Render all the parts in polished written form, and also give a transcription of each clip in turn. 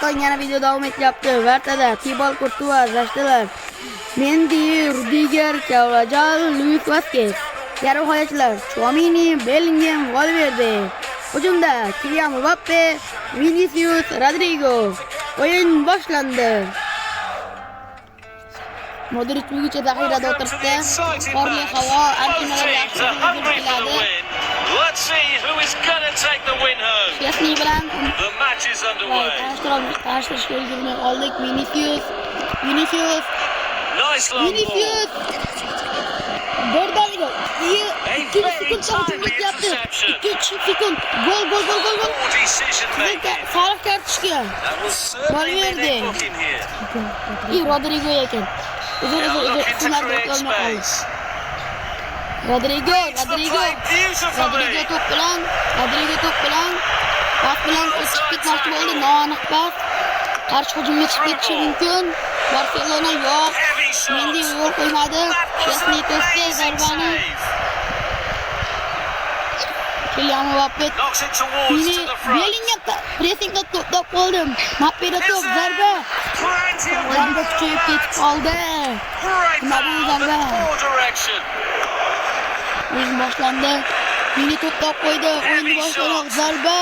Tong yana video davom etyapti. Vertada Tibal Courtois rashtalar. Mendy, Rudiger, Carvajal, Luis Vazquez. Yarim himoyachilar Tchouaméni, Bellingham, Valverde. Hujumda Kylian Mbappe, Vinicius, Rodrigo. O'yin boshlandi. Modric buguncha zaxirada o'tiribdi. Qorli havo, antinalar yaxshi o'ynadi. Let's see who is going to take the win home. Chesney bilan The match is underway. Tanishtirishga ulgurmay oldik. Vinicius. Nice long Vinicius. Birdaniga 2 sekund hujum ketyapti. 2 sekund. Gol. Poor decision making. Sariq kartochka. That was certainly their booking here. Rodrigo ekan. Now looking to create space. Rodrigo Beautifully. top bilan pas bilan o'tib ketmoqchi bo'ldi. Noaniq pas. Qarshi hujumga chiqib ketishi mumkin. Barselona yo'q. Heavy shot. Mendy yo'l qo'ymadi. Chesney to'sdi zarbani. Kylian Mbappe Knocks it towards to the front. Bellingham pressingda to'p qoldi. Mbappeda to'p zarba. Plenty of O'yinda kuchayib ketib qoldi. great Mbappe power zarba. from all direction. O'yin boshlandi. Meni to'p qo'ydi. O'yin boshlandi. Zarba.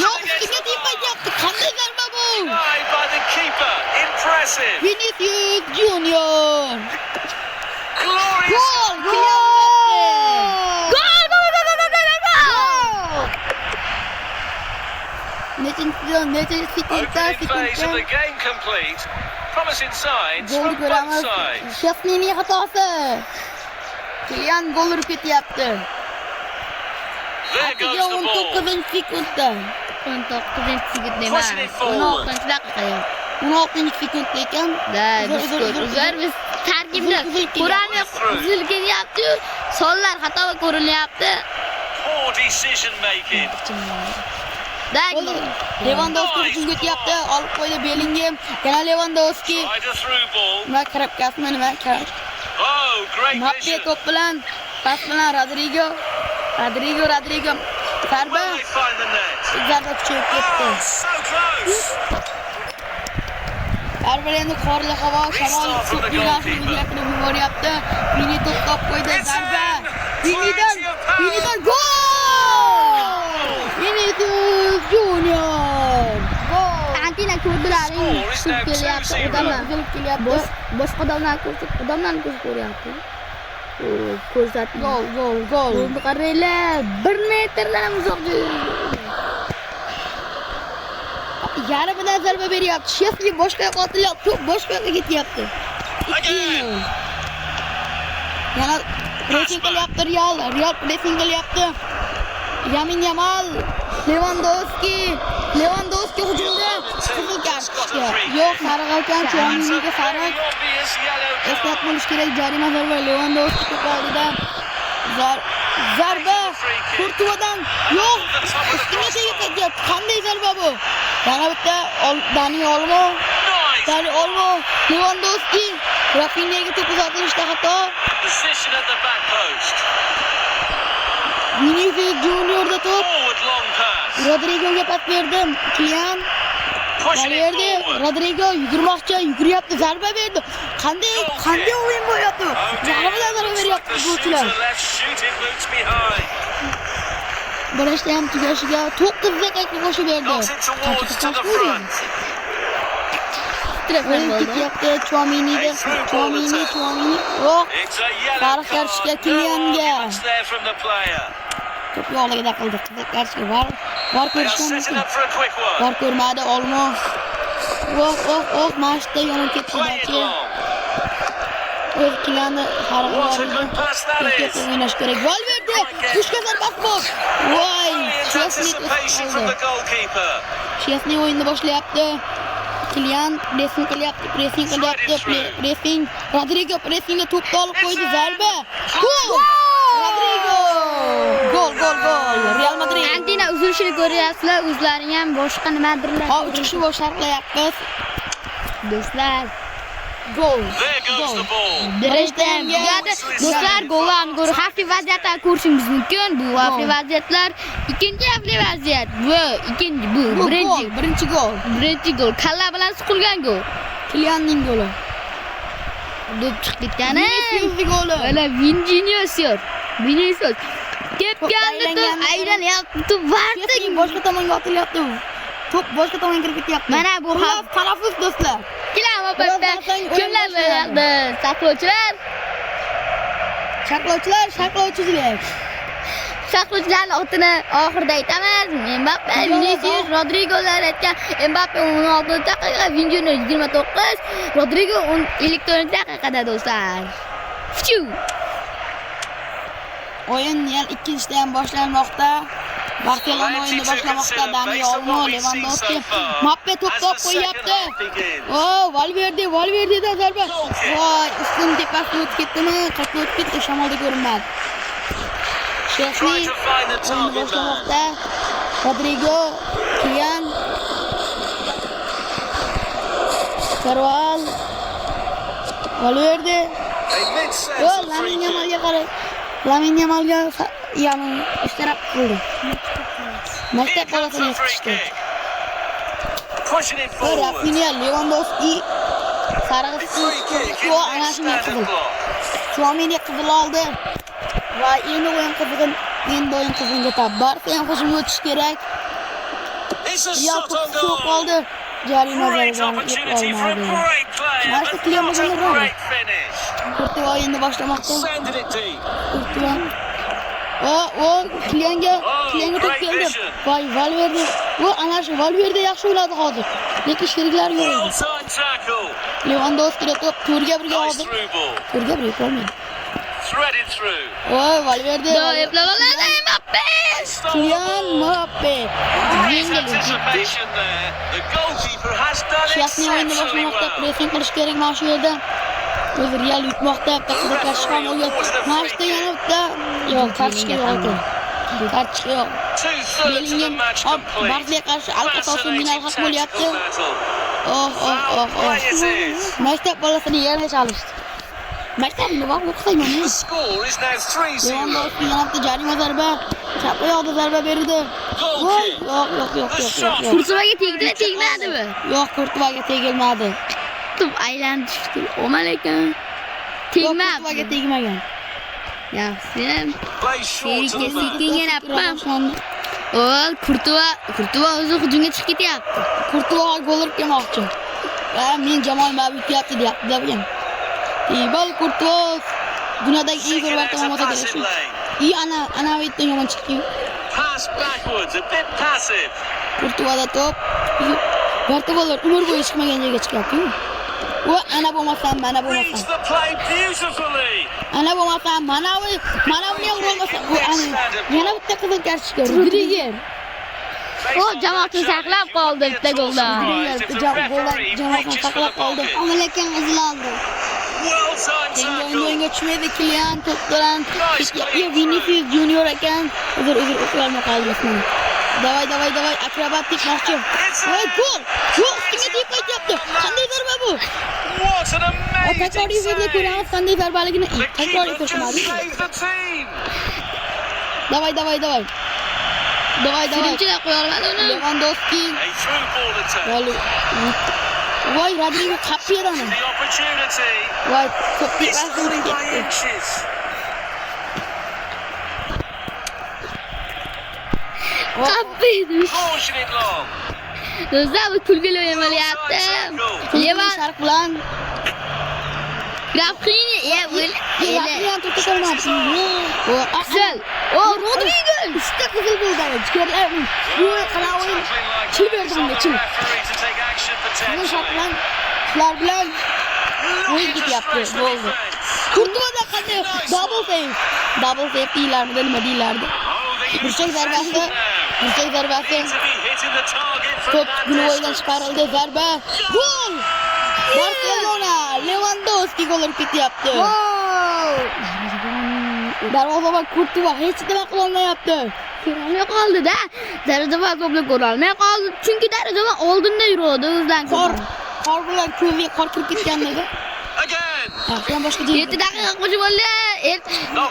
Yo'q, ustiga tepayyapti. Qanday zarba bu? Denied by the keeper. Impressive. Vinicius Junior. Glorious. Gol! Nechenchi sekundda Opening phase of the game complete. Promising signs gol from both ko'ramiz. sides. Chesneyning xatosi. Kylian gol urib ketyapti. There goes the ball. 19-sekundda. 19-sekund emas. Pushing it forward. 16-daqiqa. 16-sekund ekan. Biz tarkibda Qur'onni uzil kelyapti. Sonlar xato ko'rilyapti. Poor decision making. Lewandowski hujumga ketyapti. Olib qo'ydi Bellingham. Yana Lewandowski. Tried a through ball. Nima kirib ketmi, nima kirib. Oh, great Mbappe vision. to'p bilan, pas bilan Rodrigo. Zarba. Will they find the net? Zarba kuchayib ketdi. Oh, so close. Zarba endi qorli havo, shamol to'pni yuboryapti. Mini to'p qo'ydi. Zarba. Minidan gol! Vinicius Junior. Gol! Antina ko'rdilaring, tushib kelyapti odamlar. Boshqa odamlar ko'ryapti. Ko'rsatdi. Gol. Golni qaranglar, 1 metrdan uzoqda. Yarimidan zarba beryapti. Chesney boshqa yoqqa otilyapti. To'p boshqa yoqqa ketyapti. Again. Yana pressing qilyapti Real pressing qilyapti. Yamin Yamal, Lewandowski hujumda qizil kartochka. Yo'q, sariq ekan, Tchouaméniga sariq. Very obvious yellow Ehtiyot card. bo'lish kerak. Jarima zarba Lewandowski to'p oldida. Zarba Courtoisdan yo'q. Ustiga tegib ketyapti. Qanday zarba bu? Yana bitta Dani Olmo. Lewandowski Rafinhaga to'p uzatilishda xato. Position at the back post. Vinicius Juniorda to'p. Forward long pass. Rodrigoga pas berdi. Kylian Pushing it Valverde, forward. Rodrigo yuguryapti, zarba berdi. Qanday o'yin bo'lyapti? Zarbalar zarba beryapti futbolchilar. Left shooting boots behind. Birashda ham tugashiga 9 daqiqa qo'shib berdi. Knocks it towards to the front. O'yin ketyapti Tchouaméniga. Tchouaméni. Yo'q. It's a yellow Sariq card. kartochka No Kylianga. arguments there from the player. To'p yo'qligida qildi. Qizil kartochka bor They are ko'rishgan setting mumkin. up for a quick one. Bor ko'rmadi Olmo. Mashda yonib ketdi. Play it long. O'z Kylianni What a xarid good pass that is. o'ynash kerak. Valverde kuchga zarbasi bor. Voy, Brilliant anticipation from the goalkeeper. Chesney o'yinni boshlayapti. Kylian pressing qilyapti. Rodrigo pressingda to'pni olib qo'ydi. Zarba. Gol! Rodrigo! Gol. Real Madrid. Antina uzilishini ko'ryapsizlar, o'zlaring ham boshqa nimadirlar. 3 kishi boshlayapmiz. Do'stlar, Gol. There goes the ball. Birinchi tugadi. Do'stlar, gollarni ko'rib xavfli vaziyatlarni ko'rishingiz mumkin. Bu xavfli vaziyatlar ikkinchi xavfli vaziyat. Bu ikkinchi, bu Birinchi gol. birinchi gol. Kalla bilan siqilgan gol. Kylianning goli. Deb chiqib ketgani. Vinicius'ning goli. Mana Vinicius. Tepganda to'p aylanyapti, vartik. Boshqa tomonga otilyapti. To'p boshqa tomonga kirib ketyapti. Mana bu tanaffus do'stlar. Kelar opatda kimlar bo'lyapti? Saqlovchilar. Sharqlovchilar. Saqlovchilarning otini oxirida aytamiz. Mbappe, Vinicius, Rodrigolar aytgan. Mbappe 16-daqiqa, Vinicius 29, Rodrigo 54-daqiqada do'stlar. Fiu. O'yin yana ikkinchida ham boshlanmoqda. Barselona o'yinni boshlamoqda. Dani Olmo, Lewandowski, Mbappe to'p qo'yyapti. Valverde'dan zarba. Voy, ustun tepasiga o'tib ketdimi? Qayerga o'tib ketdi? Shamolda ko'rinmadi. Chelsea o'yinni boshlamoqda. Rodrigo, Kylian, Carval, Valverde. Lamine Yamalga yani ishtirok qildi. Maktab bolasini yetishdi. Pushing it forward. Rafinha, Lewandowski, Sarg'isi, ana shunday qizil. Chouameni qizil oldi. Va endi o'yin qizg'in ketadi. Barsa ham hujumga o'tish kerak. It's a Real shot on to'p goal. oldi. Jarima Great zarbani opportunity for a olmadi. great player, Nice but clear not movement a around. great finish. Kurtuva o'yinni boshlamoqda. Sending it deep. Kurtuva. Kylianga to'p keldi. Voy, Valverde. Ana shu Valverde yaxshi o'ynadi hozir. Lekin sheriklari yo'q edi. Well-timed tackle. Lewandowski to'p to'rga birga Nice oldi. through ball. To'rga birga olmadi. Threaded through. Valverde. Do'yiblaganlar Mbappe. Kylian Mbappe. Great anticipation there. The goalkeeper has done Chelsea o'yinni exceptionally boshlamoqda. well. Pressing qilish kerak mana shu yerda. O'zi Real yutmoqda. Taqdir qarshi ham o'yin. Mashda yana bitta. Yo'q, kartochka yo'q. Kartochka yo'q. 2/3 of the Bellingham match complete. Barsaga qarshi Alcatraz'da final haq bo'lyapti. Tactical battle. Play it is. Maktab bolasini yerga chalishdi. Maktabni vaqt o'qisayman. The score is now 3-0. Lewandowski yana bitta jarima zarba. Chap oyoqda zarba berdi. Goal Voy, kick. yo'q. Kurtuvaga tegmadimi? Yo'q, Kurtuvaga tegilmadi. To'p aylanib chiqdi. Omalakam. Tegmadi. Kurtuvaga tegmagan. Yaxshi. Play short to the man. Kengaynapman. Kurtuva o'zi hujumga chiqib ketyapti. Kurtuva gol urib kelmoqchi. Men jamoam ma'lum etyapti deyapti degan. Bal Kurtuva dunyodagi eng zo'r Seeking out bartamon a o'ta passing kerak. lane. Ana bu yerdan yomon chiqdi. Pass backwards, a bit passive. Kurtuvada to'p. Bartabolar umr bo'yi chiqmagan joyga chiqyapti. Ana bo'lmasam, mana Reads bo'lmasam. the play beautifully. Ana bo'lmasam, mana buni ham urolmasam. Yana bitta qizil kartochka. Rodriger. Jamoatni saqlab qoldi bitta goldan. Jamoatni saqlab qoldi. Omalakam qizil oldi. Well-timed tackle. O'yinga tushmaydi Kylian to'p bilan. Vinicius Junior ekan. Uzr o'qilmay qoldi ismini. Davay, akrobatik moqchi. Voy, gol! Yo'q, kimga tegib qaytyapti? Qanday zarba bu? What an amazing Takror yuzida ko'ramiz save. qanday zarbaligini. The Takror keeper just ko'rsatmadi. saved the team. Davay. Birinchida qo'ya olmadi uni. Lewandowski. A through ball attack. Voy, Rodrigo qapiyadani. The opportunity. Voy, to'p It's only by tepasiga inches. Qapiydi. Pushing it long. Do'stlar, bu kulgili o'yin bo'lyapti. Levan sharq bilan Rafinha, Rafinha to'p ko'rmadi. Qizil. Rodrigo. Uchta qizil bo'ldi. Jigarlar. Bu qana o'yin. Chil berdi bunga, chil. Sharq bilan shular bilan o'yin ketyapti. Bo'ldi. Kurtuvada qanday double save deylardi, nima deylardi? Burchak zarbasi. To'p gol chiqarildi, zarba. Gol! Barselona Lewandowski gol urib ketyapti. Darvozabon Kurtuva hech nima qila olmayapti. Ko'rolmay qoldi-da. Darvozabon to'pni ko'ra olmay qoldi. Chunki darvozabon oldinda yuradi o'zidan. Qor bilan ko'ziga qor kirib ketganda Yaxshi boshqa deydi. 7 daqiqa qo'shib bo'ldi.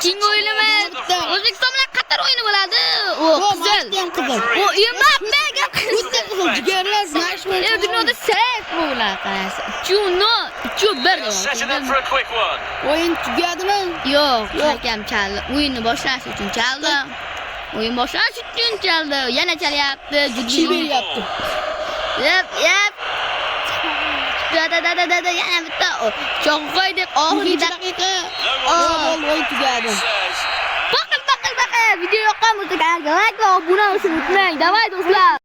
Keyingi o'yinimiz O'zbekiston bilan Qatar o'yini bo'ladi. O qizil. Ham qizil. O Mbappe Bitta qizil jigarlar mashhur. dunyoda sek bo'lar qarasa. 2-1 Setting up for a quick one. O'yin tugadimi? Yo'q, hakam chaldi. O'yinni boshlash uchun chaldi. O'yin boshlash uchun chaldi. Yana chalyapti. Chi beryapti. Yep. Da yana bitta cho'q qo'ydik. Oxirgi daqiqa. O'yin tugadi. Bakın. Video yoqqan bo'lsa kanalga like va obuna bo'lishni unutmang. Davay do'stlar.